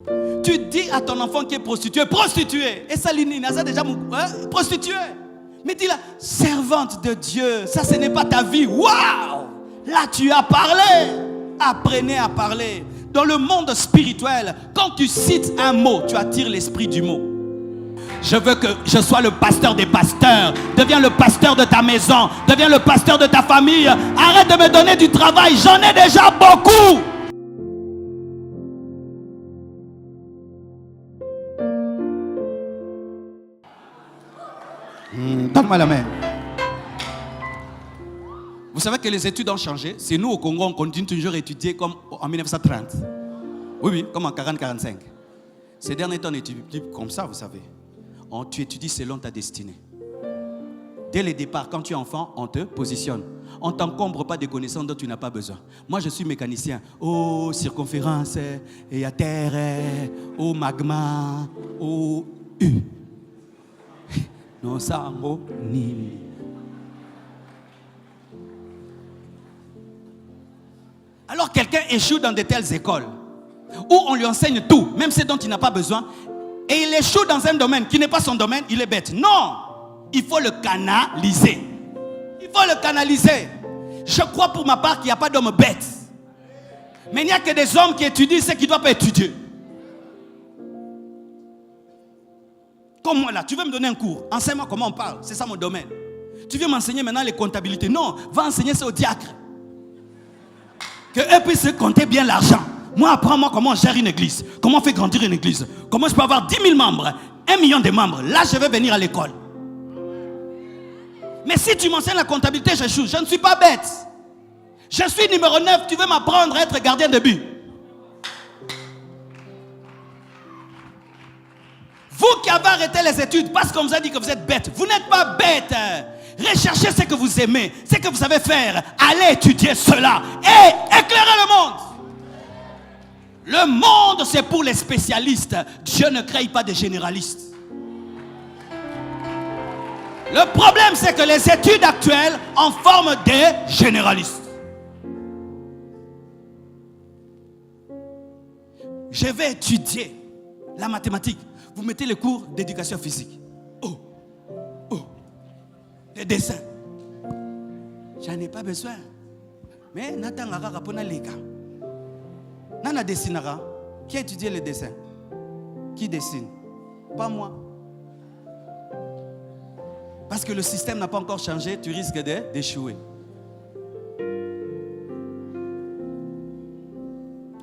Tu dis à ton enfant qui est prostituée. Et ça, ça déjà prostituée. Mais dis-la, servante de Dieu, ça ce n'est pas ta vie. Waouh! Là tu as parlé. Apprenez à parler. Dans le monde spirituel, quand tu cites un mot, tu attires l'esprit du mot. Je veux que je sois le pasteur des pasteurs. Deviens le pasteur de ta maison. Deviens le pasteur de ta famille. Arrête de me donner du travail. J'en ai déjà beaucoup. Donne-moi la main. Vous savez que les études ont changé. C'est nous au Congo, on continue toujours à étudier comme en 1930. Oui, comme en 40-45. Ces derniers temps, on étudie comme ça, vous savez. Tu étudies selon ta destinée. Dès le départ, quand tu es enfant, on te positionne. On ne t'encombre pas de connaissances dont tu n'as pas besoin. Moi, je suis mécanicien. Oh, circonférence, et à terre, oh, magma, oh, U. Non, ça, oh, ni. Alors, quelqu'un échoue dans de telles écoles où on lui enseigne tout, même ce dont il n'a pas besoin, et il échoue dans un domaine qui n'est pas son domaine, il est bête. Non! Il faut le canaliser. Il faut le canaliser. Je crois pour ma part qu'il n'y a pas d'homme bête. Mais il n'y a que des hommes qui étudient ce qu'ils ne doivent pas étudier. Comme moi là, tu veux me donner un cours. Enseigne-moi comment on parle. C'est ça mon domaine. Tu veux m'enseigner maintenant les comptabilités. Non, va enseigner ça aux diacres. Qu'eux puissent compter bien l'argent. Moi, apprends-moi comment on gère une église. Comment on fait grandir une église. Comment je peux avoir 10 000 membres, 1 million de membres. Là, je vais venir à l'école. Mais si tu m'enseignes la comptabilité, j'échoue. Je ne suis pas bête. Je suis numéro 9. Tu veux m'apprendre à être gardien de but. Vous qui avez arrêté les études parce qu'on vous a dit que vous êtes bête. Vous n'êtes pas bête. Recherchez ce que vous aimez, ce que vous savez faire. Allez étudier cela et éclairez le monde. Le monde, c'est pour les spécialistes. Dieu ne crée pas des généralistes. Le problème, c'est que les études actuelles en forment des généralistes. Je vais étudier la mathématique. Vous mettez les cours d'éducation physique. Oh, des dessins. J'en ai pas besoin. Mais Nathan Gara pour les gars. Nana dessinera. Qui a étudié le dessin? Qui dessine? Pas moi. Parce que le système n'a pas encore changé, tu risques d'échouer.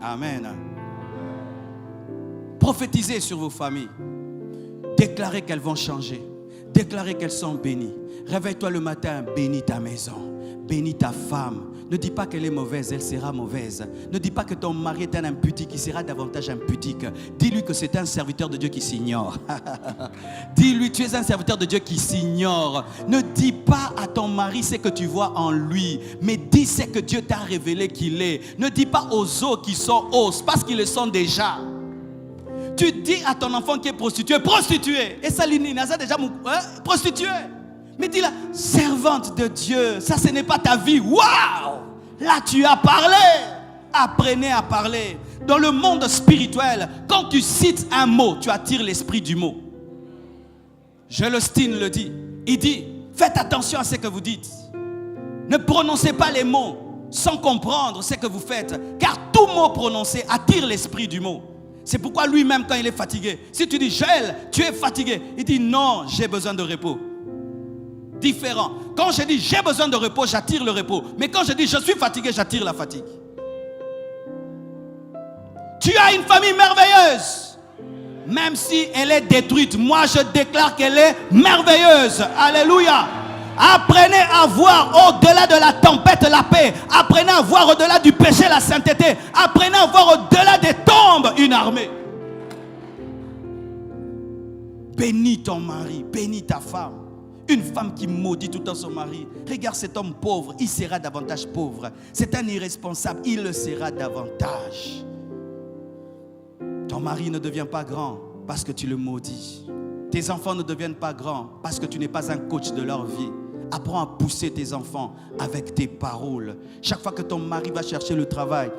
Amen. Prophétisez sur vos familles. Déclarez qu'elles vont changer. Déclarez qu'elles sont bénies. Réveille-toi le matin, bénis ta maison. Bénis ta femme. Ne dis pas qu'elle est mauvaise, elle sera mauvaise. Ne dis pas que ton mari est un impudique, il sera davantage impudique. Dis-lui que c'est un serviteur de Dieu qui s'ignore. Dis-lui, tu es un serviteur de Dieu qui s'ignore. Ne dis pas à ton mari ce que tu vois en lui, mais dis ce que Dieu t'a révélé qu'il est. Ne dis pas aux os qui sont os, parce qu'ils le sont déjà. Tu dis à ton enfant qui est prostituée. Et ça, ça déjà prostituée. Mais dis-la, servante de Dieu, ça ce n'est pas ta vie. Waouh! Là tu as parlé. Apprenez à parler. Dans le monde spirituel, quand tu cites un mot, tu attires l'esprit du mot. Joel Osteen le dit. Il dit, faites attention à ce que vous dites. Ne prononcez pas les mots sans comprendre ce que vous faites. Car tout mot prononcé attire l'esprit du mot. C'est pourquoi lui-même, quand il est fatigué, si tu dis, Joël, tu es fatigué, il dit, non, j'ai besoin de repos. Différent. Quand je dis j'ai besoin de repos, j'attire le repos. Mais quand je dis je suis fatigué, j'attire la fatigue. Tu as une famille merveilleuse. Même si elle est détruite, moi je déclare qu'elle est merveilleuse. Alléluia. Apprenez à voir au-delà de la tempête la paix. Apprenez à voir au-delà du péché la sainteté. Apprenez à voir au-delà des tombes une armée. Bénis ton mari, bénis ta femme. Une femme qui maudit tout le temps son mari. Regarde cet homme pauvre, il sera davantage pauvre. C'est un irresponsable, il le sera davantage. Ton mari ne devient pas grand parce que tu le maudis. Tes enfants ne deviennent pas grands parce que tu n'es pas un coach de leur vie. Apprends à pousser tes enfants avec tes paroles. Chaque fois que ton mari va chercher le travail,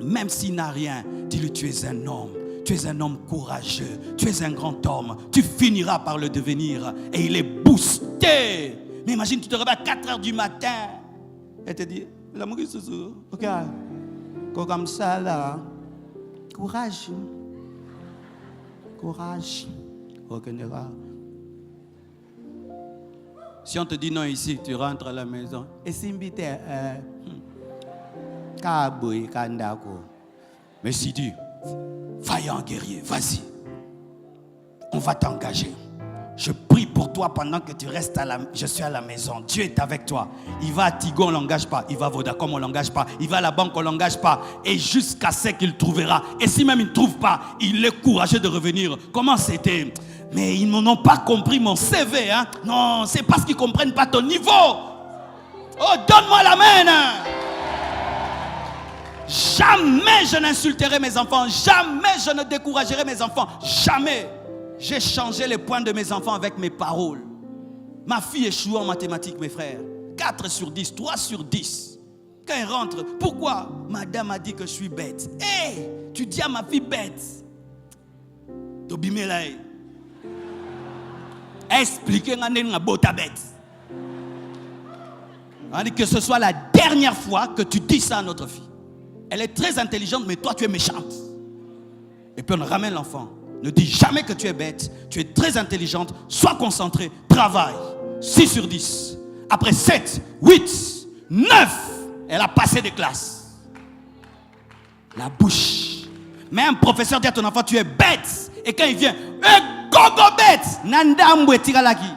même s'il n'a rien, dis-lui tu es un homme. Tu es un homme courageux. Tu es un grand homme. Tu finiras par le devenir. Et il est boosté. Mais imagine, tu te réveilles à 4 heures du matin. Et te dit, l'amour est sous. Ok. Comme ça là. Courage. Courage. Ok, si on te dit non ici, tu rentres à la maison. Et si mais si tu vaillant guerrier, vas-y. On va t'engager. Je prie pour toi pendant que tu restes je suis à la maison. Dieu est avec toi. Il va à Tigo, on ne l'engage pas. Il va à Vodacom, on ne l'engage pas. Il va à la banque, on ne l'engage pas. Et jusqu'à ce qu'il trouvera. Et si même il ne trouve pas, il est courageux de revenir. Comment c'était? Mais ils n'ont pas compris mon CV. Hein? Non, c'est parce qu'ils ne comprennent pas ton niveau. Oh, donne-moi la main. Jamais je n'insulterai mes enfants. Jamais je ne découragerai mes enfants. Jamais. J'ai changé les points de mes enfants avec mes paroles. Ma fille échoue en mathématiques, mes frères. 4 sur 10, 3 sur 10. Quand elle rentre, pourquoi? Madame a dit que je suis bête. Hé, tu dis à ma fille bête. Tobimelaï. Expliquez nga bota bête. Que ce soit la dernière fois que tu dis ça à notre fille. Elle est très intelligente, mais toi tu es méchante. Et puis on ramène l'enfant. Ne dis jamais que tu es bête. Tu es très intelligente. Sois concentré. Travaille. 6 sur 10. Après 7, 8, 9. Elle a passé des classes. La bouche. Mais un professeur dit à ton enfant, tu es bête. Et quand il vient, gogo bête. Nandambwe tiralaki.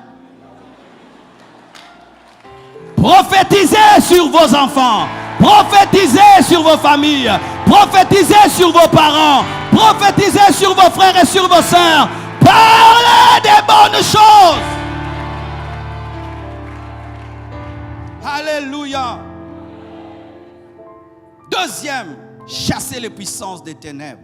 Prophétisez sur vos enfants. Prophétisez sur vos familles. Prophétisez sur vos parents. Prophétisez sur vos frères et sur vos sœurs. Parlez des bonnes choses. Alléluia. Deuxième, chasser les puissances des ténèbres.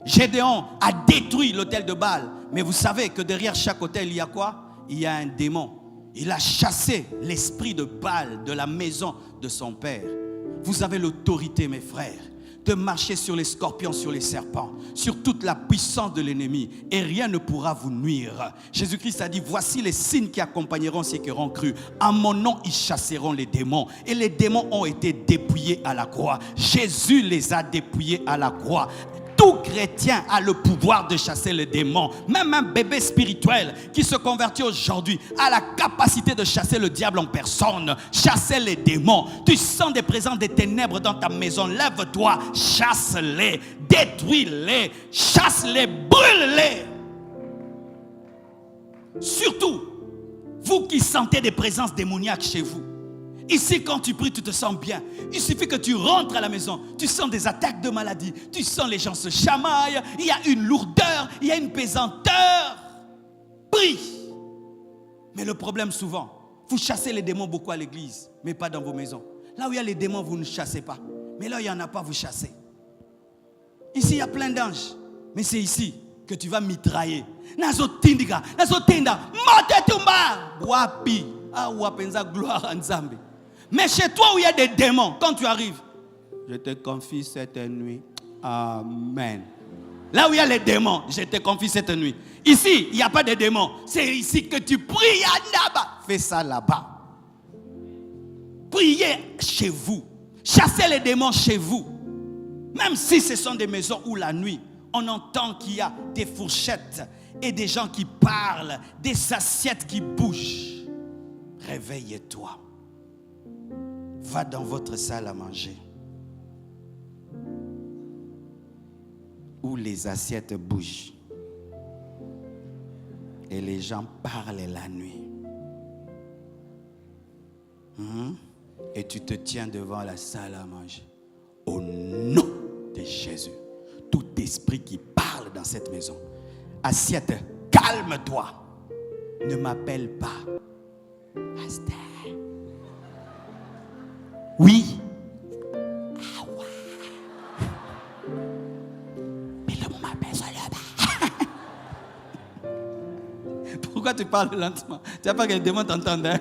Gédéon a détruit l'autel de Baal. Mais vous savez que derrière chaque autel, il y a quoi? Il y a un démon. Il a chassé l'esprit de Baal de la maison de son père. Vous avez l'autorité, mes frères, de marcher sur les scorpions, sur les serpents, sur toute la puissance de l'ennemi, et rien ne pourra vous nuire. Jésus-Christ a dit, voici les signes qui accompagneront ceux qui auront cru. À mon nom, ils chasseront les démons. Et les démons ont été dépouillés à la croix. Jésus les a dépouillés à la croix. Tout chrétien a le pouvoir de chasser les démons. Même un bébé spirituel qui se convertit aujourd'hui a la capacité de chasser le diable en personne. Chasser les démons. Tu sens des présences des ténèbres dans ta maison. Lève-toi, chasse-les, détruis-les, chasse-les, brûle-les. Surtout, vous qui sentez des présences démoniaques chez vous. Ici, quand tu pries, tu te sens bien. Il suffit que tu rentres à la maison. Tu sens des attaques de maladie. Tu sens les gens se chamaillent. Il y a une lourdeur. Il y a une pesanteur. Prie. Mais le problème souvent, vous chassez les démons beaucoup à l'église, mais pas dans vos maisons. Là où il y a les démons, vous ne chassez pas. Mais là où il n'y en a pas, vous chassez. Ici, il y a plein d'anges. Mais c'est ici que tu vas mitrailler. Nazotindiga, nazotinda, matetumba, wapi, wapenza gloire en Zambie. Mais chez toi où il y a des démons, quand tu arrives, je te confie cette nuit. Amen. Là où il y a les démons, je te confie cette nuit. Ici, il n'y a pas de démons. C'est ici que tu pries là-bas. Fais ça là-bas. Priez chez vous. Chassez les démons chez vous. Même si ce sont des maisons où la nuit, on entend qu'il y a des fourchettes et des gens qui parlent, des assiettes qui bougent. Réveille-toi. Va dans votre salle à manger. Où les assiettes bougent. Et les gens parlent la nuit. Et tu te tiens devant la salle à manger. Au nom de Jésus. Tout esprit qui parle dans cette maison. Assiette, calme-toi. Ne m'appelle pas. Pasteur. Oui. Ah ouais. Mais le mot m'appelle sur le bas. Pourquoi tu parles lentement? Tu n'as pas que les démons t'entendent. Hein?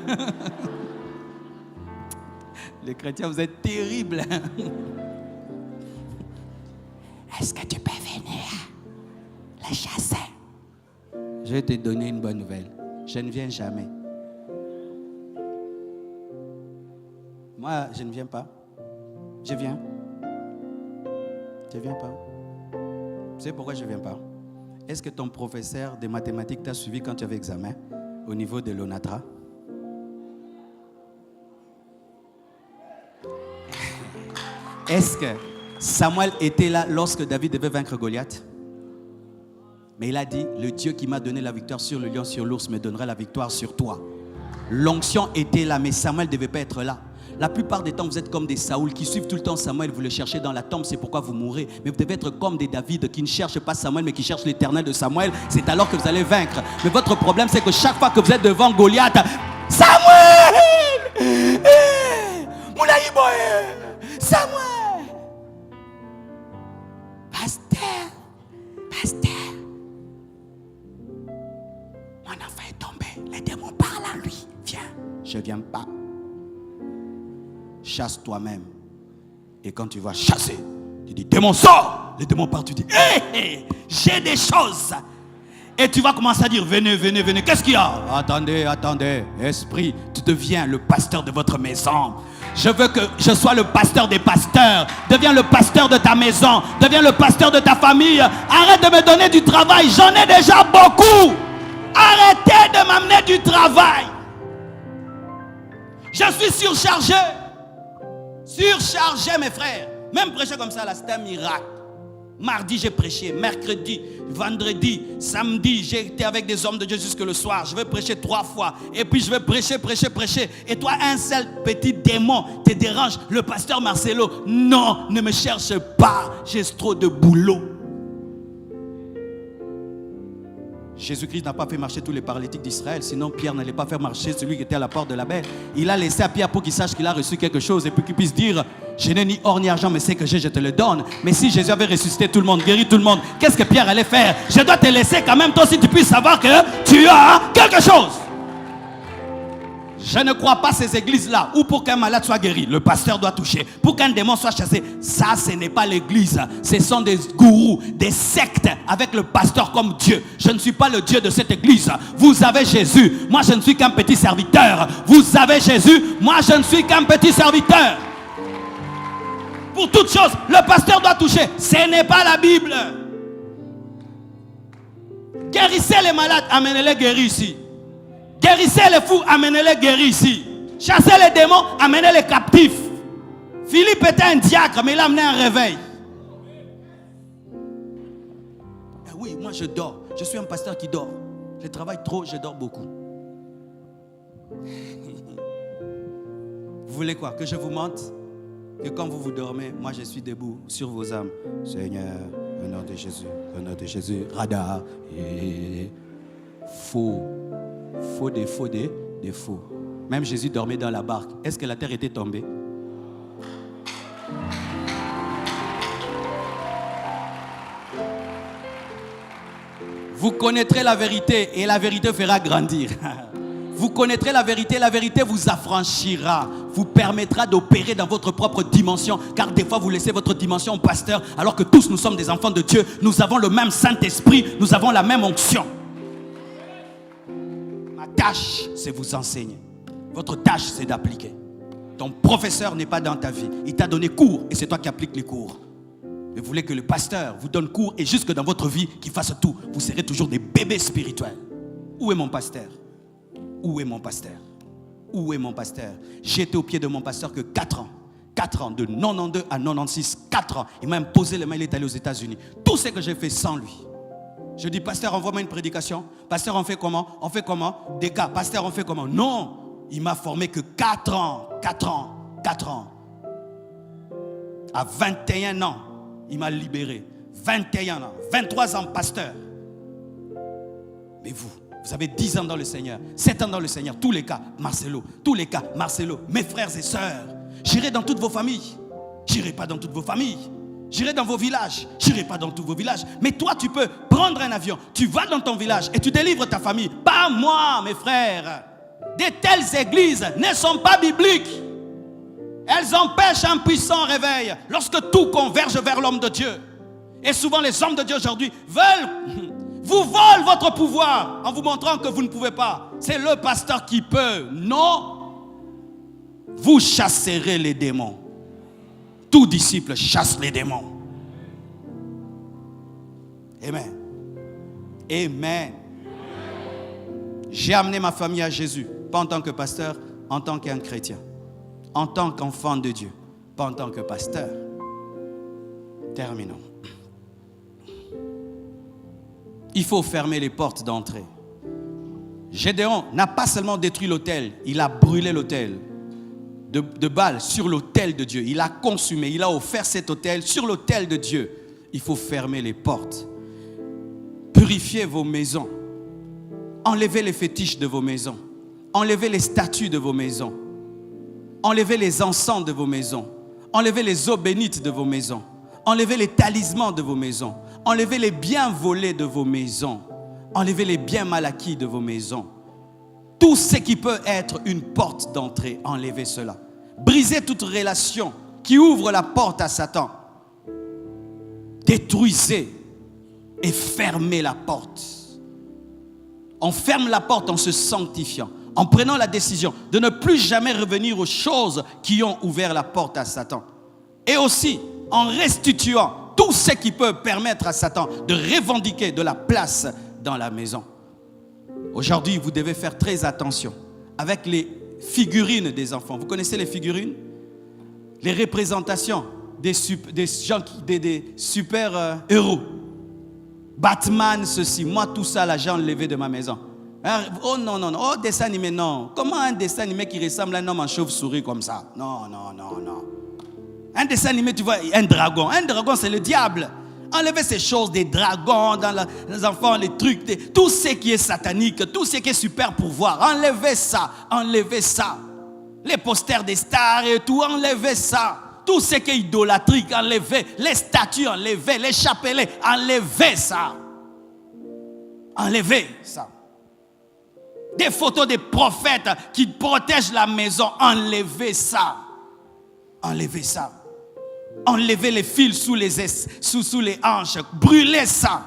Les chrétiens, vous êtes terribles. Est-ce que tu peux venir? les chasser. Je vais te donner une bonne nouvelle. Je ne viens jamais. Moi, je ne viens pas. Je viens. Je ne viens pas. Tu sais pourquoi je ne viens pas? Est-ce que ton professeur de mathématiques t'a suivi quand tu avais examen au niveau de l'ONATRA? Est-ce que Samuel était là lorsque David devait vaincre Goliath? Mais il a dit, le Dieu qui m'a donné la victoire sur le lion, sur l'ours, me donnera la victoire sur toi. L'onction était là, mais Samuel ne devait pas être là. La plupart des temps, vous êtes comme des Saoul qui suivent tout le temps Samuel, vous le cherchez dans la tombe, c'est pourquoi vous mourrez. Mais vous devez être comme des David qui ne cherchent pas Samuel, mais qui cherchent l'éternel de Samuel. C'est alors que vous allez vaincre. Mais votre problème, c'est que chaque fois que vous êtes devant Goliath, Samuel! Samuel! Pasteur! Mon enfant est tombé. Les démons parlent à lui. Viens. Je ne viens pas. Chasse toi-même. Et quand tu vas chasser, tu dis, démon sort. Les démons partent, tu dis, j'ai des choses. Et tu vas commencer à dire, venez. Qu'est-ce qu'il y a? Attendez. Esprit, tu deviens le pasteur de votre maison. Je veux que je sois le pasteur des pasteurs. Deviens le pasteur de ta maison. Deviens le pasteur de ta famille. Arrête de me donner du travail. J'en ai déjà beaucoup. Arrêtez de m'amener du travail. Je suis surchargé. Surchargé, mes frères. Même prêcher comme ça, là, c'est un miracle. Mardi, j'ai prêché. Mercredi, vendredi, samedi, j'ai été avec des hommes de Dieu jusque le soir. Je vais prêcher 3 fois. Et puis, je vais prêcher. Et toi, un seul petit démon te dérange. Le pasteur Marcelo, non, ne me cherche pas. J'ai trop de boulot. Jésus-Christ n'a pas fait marcher tous les paralytiques d'Israël. Sinon, Pierre n'allait pas faire marcher celui qui était à la porte de la baie. Il a laissé à Pierre pour qu'il sache qu'il a reçu quelque chose. Et puis qu'il puisse dire, je n'ai ni or ni argent, mais ce que j'ai, je te le donne. Mais si Jésus avait ressuscité tout le monde, guéri tout le monde, qu'est-ce que Pierre allait faire? Je dois te laisser quand même, toi aussi, tu puisses savoir que tu as quelque chose. Je ne crois pas ces églises-là où pour qu'un malade soit guéri, le pasteur doit toucher. Pour qu'un démon soit chassé, ça, ce n'est pas l'église. Ce sont des gourous, des sectes avec le pasteur comme Dieu. Je ne suis pas le Dieu de cette église. Vous avez Jésus. Moi, je ne suis qu'un petit serviteur. Vous avez Jésus. Moi, je ne suis qu'un petit serviteur. Pour toute chose, le pasteur doit toucher. Ce n'est pas la Bible. Guérissez les malades, amenez-les guéris ici. Guérissez les fous, amenez-les guéris ici. Chassez les démons, amenez les captifs. Philippe était un diacre, mais il a amené un réveil. Et oui, moi je dors. Je suis un pasteur qui dort. Je travaille trop, je dors beaucoup. Vous voulez quoi? Que je vous mente? Que quand vous dormez, moi je suis debout sur vos âmes. Seigneur, au nom de Jésus, radar. Et faux. Faux des faux. Même Jésus dormait dans la barque. Est-ce que la terre était tombée? Vous connaîtrez la vérité et la vérité fera grandir. Vous connaîtrez la vérité vous affranchira, vous permettra d'opérer dans votre propre dimension. Car des fois vous laissez votre dimension au pasteur, alors que tous nous sommes des enfants de Dieu. Nous avons le même Saint-Esprit, nous avons la même onction. Ma tâche, c'est vous enseigner. Votre tâche, c'est d'appliquer. Ton professeur n'est pas dans ta vie. Il t'a donné cours et c'est toi qui appliques les cours. Mais vous voulez que le pasteur vous donne cours et jusque dans votre vie, qu'il fasse tout. Vous serez toujours des bébés spirituels. Où est mon pasteur? Où est mon pasteur? Où est mon pasteur? J'étais au pied de mon pasteur que 4 ans. 4 ans, de 92 à 96, 4 ans. Il m'a imposé les mains, il est allé aux États-Unis. Tout ce que j'ai fait sans lui. Je dis, pasteur, envoie-moi une prédication. Pasteur, on fait comment? On fait comment? Des cas. Pasteur, on fait comment? Non, il m'a formé que 4 ans. 4 ans. 4 ans. À 21 ans, il m'a libéré. 21 ans. 23 ans, pasteur. Mais vous avez 10 ans dans le Seigneur, 7 ans dans le Seigneur, tous les cas, Marcelo, mes frères et sœurs. J'irai dans toutes vos familles. J'irai pas dans toutes vos familles. J'irai dans vos villages. J'irai pas dans tous vos villages. Mais toi, tu peux prendre un avion. Tu vas dans ton village et tu délivres ta famille. Pas moi, mes frères. De telles églises ne sont pas bibliques. Elles empêchent un puissant réveil lorsque tout converge vers l'homme de Dieu. Et souvent les hommes de Dieu aujourd'hui vous volent votre pouvoir en vous montrant que vous ne pouvez pas. C'est le pasteur qui peut. Non. Vous chasserez les démons. Tout disciple chasse les démons. Amen. Amen. J'ai amené ma famille à Jésus, pas en tant que pasteur, en tant qu'un chrétien, en tant qu'enfant de Dieu, pas en tant que pasteur. Terminons. Il faut fermer les portes d'entrée. Gédéon n'a pas seulement détruit l'autel, il a brûlé l'autel de Baal sur l'autel de Dieu. Il a consumé, il a offert cet autel sur l'autel de Dieu. Il faut fermer les portes. Purifiez vos maisons. Enlevez les fétiches de vos maisons. Enlevez les statues de vos maisons. Enlevez les encens de vos maisons. Enlevez les eaux bénites de vos maisons. Enlevez les talismans de vos maisons. Enlevez les biens volés de vos maisons. Enlevez les biens mal acquis de vos maisons. Tout ce qui peut être une porte d'entrée, enlevez cela. Brisez toute relation qui ouvre la porte à Satan. Détruisez et fermez la porte. On ferme la porte en se sanctifiant, en prenant la décision de ne plus jamais revenir aux choses qui ont ouvert la porte à Satan. Et aussi en restituant tout ce qui peut permettre à Satan de revendiquer de la place dans la maison. Aujourd'hui, vous devez faire très attention avec les figurines des enfants. Vous connaissez les figurines? Les représentations des super héros. Batman, ceci. Moi, tout ça, là, j'ai enlevé de ma maison. Oh non, non, non. Oh, dessin animé, non. Comment un dessin animé qui ressemble à un homme en chauve-souris comme ça? Non, non, non, non. Un dessin animé, tu vois, un dragon. Un dragon, c'est le diable. Enlevez ces choses, des dragons dans les enfants, les trucs, tout ce qui est satanique, tout ce qui est super pouvoir. Enlevez ça, enlevez ça. Les posters des stars et tout, enlevez ça. Tout ce qui est idolâtrique, enlevez. Les statues, enlevez. Les chapelets, enlevez ça. Enlevez ça. Des photos des prophètes qui protègent la maison, enlevez ça. Enlevez ça. Enlevez les fils sous les hanches. Brûlez ça.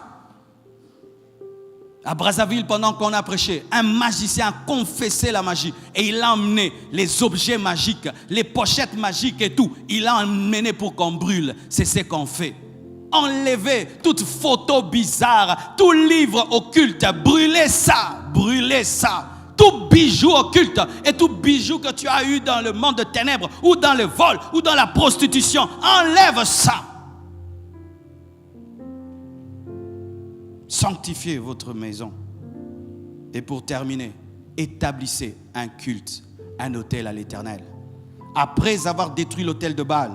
À Brazzaville, pendant qu'on a prêché, un magicien a confessé la magie. Et il a emmené les objets magiques, les pochettes magiques et tout. Il a emmené pour qu'on brûle. C'est ce qu'on fait. Enlevez toute photo bizarre, tout livre occulte. Brûlez ça. Brûlez ça. Tout bijou occulte et tout bijou que tu as eu dans le monde de ténèbres ou dans le vol ou dans la prostitution, enlève ça. Sanctifiez votre maison. Et pour terminer, établissez un culte, un autel à l'Éternel. Après avoir détruit l'autel de Baal,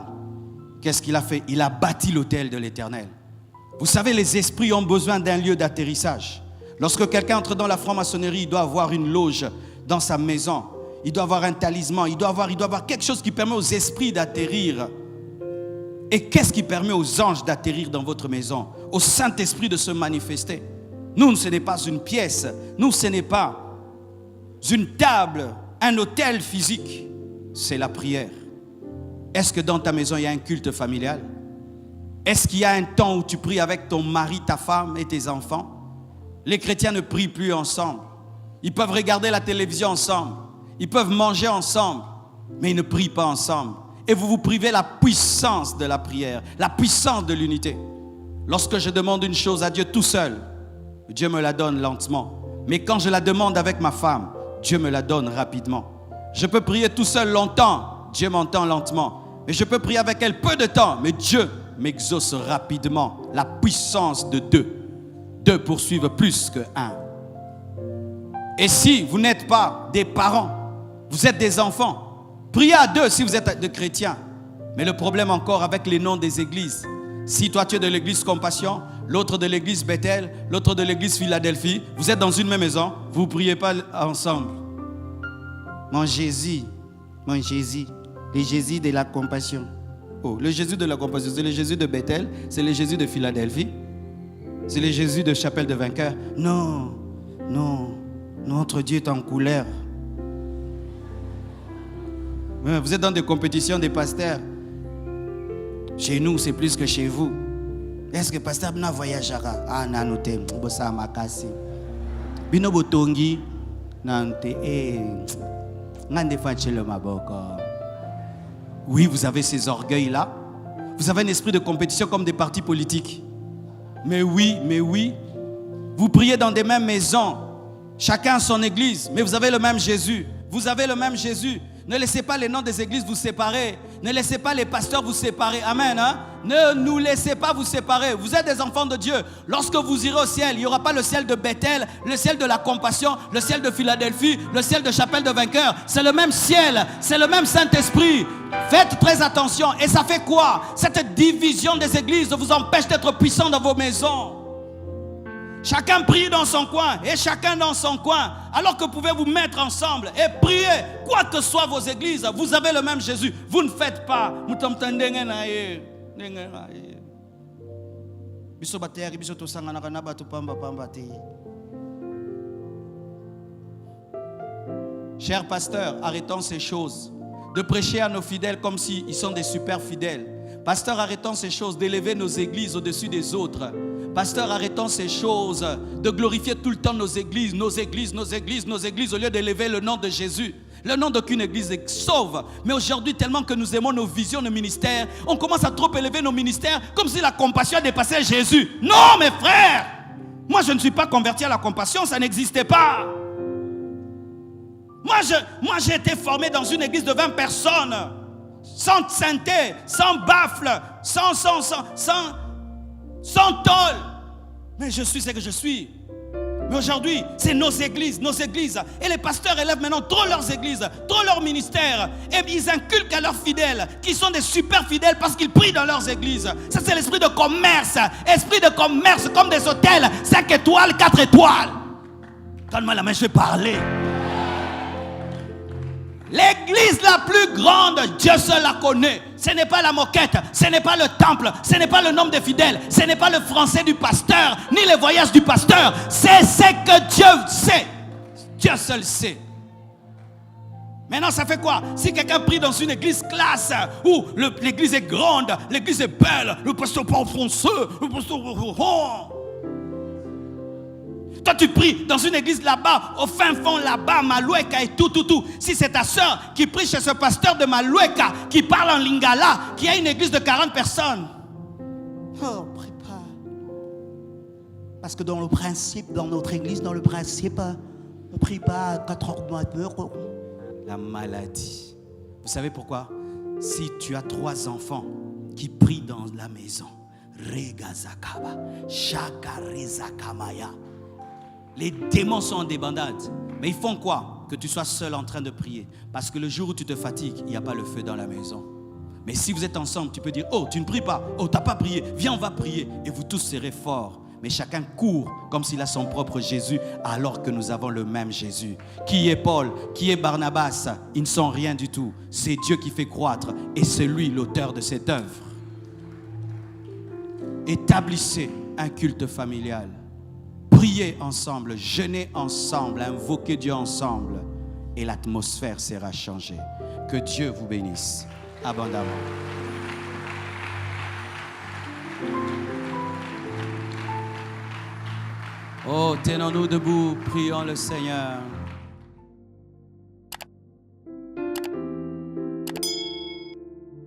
qu'est-ce qu'il a fait? Il a bâti l'autel de l'Éternel. Vous savez, les esprits ont besoin d'un lieu d'atterrissage. Lorsque quelqu'un entre dans la franc-maçonnerie, il doit avoir une loge dans sa maison. Il doit avoir un talisman. Il doit avoir quelque chose qui permet aux esprits d'atterrir. Et qu'est-ce qui permet aux anges d'atterrir dans votre maison? Au Saint-Esprit de se manifester. Nous, ce n'est pas une pièce. Nous, ce n'est pas une table, un hôtel physique. C'est la prière. Est-ce que dans ta maison, il y a un culte familial? Est-ce qu'il y a un temps où tu pries avec ton mari, ta femme et tes enfants? Les chrétiens ne prient plus ensemble. Ils peuvent regarder la télévision ensemble. Ils peuvent manger ensemble. Mais ils ne prient pas ensemble. Et vous vous privez la puissance de la prière, la puissance de l'unité. Lorsque je demande une chose à Dieu tout seul, Dieu me la donne lentement. Mais quand je la demande avec ma femme, Dieu me la donne rapidement. Je peux prier tout seul longtemps, Dieu m'entend lentement. Mais je peux prier avec elle peu de temps, mais Dieu m'exauce rapidement. La puissance de deux. Deux poursuivent plus que un. Et si vous n'êtes pas des parents, vous êtes des enfants, priez à deux si vous êtes des chrétiens. Mais le problème encore avec les noms des églises, si toi tu es de l'église Compassion, l'autre de l'église Bethel, l'autre de l'église Philadelphie, vous êtes dans une même maison, vous ne priez pas ensemble. Mon Jésus, le Jésus de la Compassion. Oh, le Jésus de la Compassion, c'est le Jésus de Bethel, c'est le Jésus de Philadelphie. C'est le Jésus de Chapelle de Vainqueur. Non, non, notre Dieu est en couleur. Vous êtes dans des compétitions des pasteurs. Chez nous, c'est plus que chez vous. Est-ce que pasteur Bina voyagera? Ah, nanote, bossa makasi. Bino botongi, nante, ngande fanchelo maboko. Oui, vous avez ces orgueils-là. Vous avez un esprit de compétition comme des partis politiques. Mais oui. Vous priez dans des mêmes maisons. Chacun a son église. Mais vous avez le même Jésus. Vous avez le même Jésus. Ne laissez pas les noms des églises vous séparer. Ne laissez pas les pasteurs vous séparer. Amen. Hein? Ne nous laissez pas vous séparer. Vous êtes des enfants de Dieu. Lorsque vous irez au ciel, il n'y aura pas le ciel de Bethel, le ciel de la compassion, le ciel de Philadelphie, le ciel de Chapelle de Vainqueurs. C'est le même ciel. C'est le même Saint-Esprit. Faites très attention. Et ça fait quoi? Cette division des églises vous empêche d'être puissant dans vos maisons. Chacun prie dans son coin et chacun dans son coin. Alors que vous pouvez vous mettre ensemble et prier. Quoi que soient vos églises, vous avez le même Jésus. Vous ne faites pas. Chers pasteurs, arrêtons ces choses. De prêcher à nos fidèles comme s'ils sont des super fidèles. Pasteur, arrêtons ces choses d'élever nos églises au-dessus des autres. Pasteur, arrêtons ces choses de glorifier tout le temps nos églises au lieu d'élever le nom de Jésus. Le nom d'aucune église sauve. Mais aujourd'hui, tellement que nous aimons nos visions, nos ministères, on commence à trop élever nos ministères comme si la compassion dépassait Jésus. Non, mes frères! Moi, je ne suis pas converti à la compassion, ça n'existait pas. Moi, j'ai été formé dans une église de 20 personnes. Sans sainteté, sans baffle, sans tôle. Mais je suis ce que je suis. Mais aujourd'hui, c'est nos églises. Et les pasteurs élèvent maintenant trop leurs églises, trop leurs ministères. Et ils inculquent à leurs fidèles, qui sont des super fidèles parce qu'ils prient dans leurs églises. Ça, c'est l'esprit de commerce. Esprit de commerce comme des hôtels, 5 étoiles, 4 étoiles. Donne-moi la main, je vais parler. L'église la plus grande, Dieu seul la connaît. Ce n'est pas la moquette, ce n'est pas le temple, ce n'est pas le nombre de fidèles, ce n'est pas le français du pasteur, ni les voyages du pasteur. C'est ce que Dieu sait. Dieu seul sait. Maintenant, ça fait quoi? Si quelqu'un prie dans une église classe, où l'église est grande, l'église est belle, le pasteur parle français, le pasteur... Toi, tu pries dans une église là-bas, au fin fond là-bas, Maloueka et tout. Si c'est ta soeur qui prie chez ce pasteur de Maloueka, qui parle en lingala, qui a une église de 40 personnes. Oh, prie pas. Parce que dans le principe, dans notre église, on ne prie pas à 4 heures du matin. La maladie. Vous savez pourquoi? Si tu as 3 enfants qui prient dans la maison, Regazakaba, Shakarezakamaya. Les démons sont en débandade. Mais ils font quoi? Que tu sois seul en train de prier. Parce que le jour où tu te fatigues, il n'y a pas le feu dans la maison. Mais si vous êtes ensemble, tu peux dire: oh, tu ne pries pas. Oh, tu n'as pas prié. Viens, on va prier. Et vous tous serez forts. Mais chacun court comme s'il a son propre Jésus, alors que nous avons le même Jésus. Qui est Paul? Qui est Barnabas? Ils ne sont rien du tout. C'est Dieu qui fait croître. Et c'est lui l'auteur de cette œuvre. Établissez un culte familial. Priez ensemble, jeûnez ensemble, invoquez Dieu ensemble et l'atmosphère sera changée. Que Dieu vous bénisse abondamment. Oh, tenons-nous debout, prions le Seigneur.